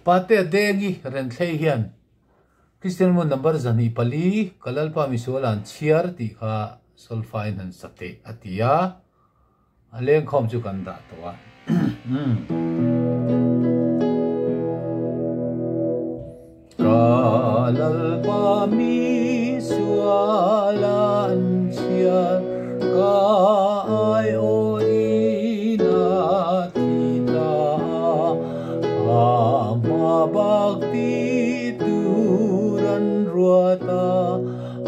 pate dengi ren thlei hian Christian mon number zani pali kalalpa misolan chiar ti kha solfain han sate atia aleng khom chu kan da to wa kalalpa misolan chiar ka ai orina tita ama bakti turan ruata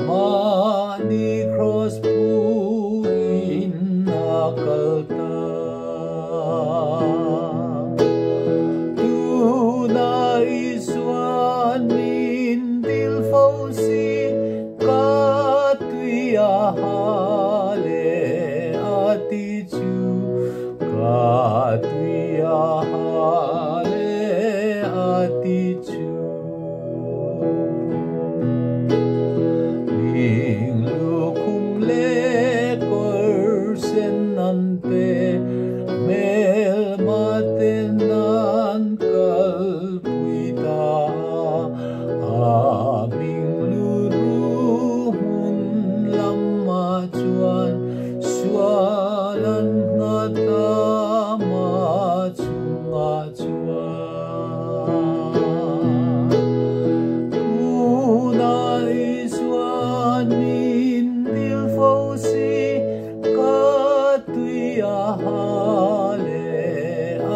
mani cross puin nakalta tuna iswan min dil fausi katwiya hale atichu katwiya hale atichu mel matenan kalpuita aming luruhun lama chuan swalan ngata machunga chuan una iswan min dil fausi katwiya hale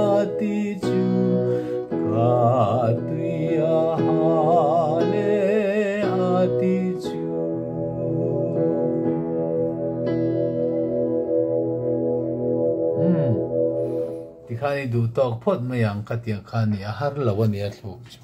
atichu katwiya hale atichu tikhani du tok phot mayang katiang khani har lawani a thuk chu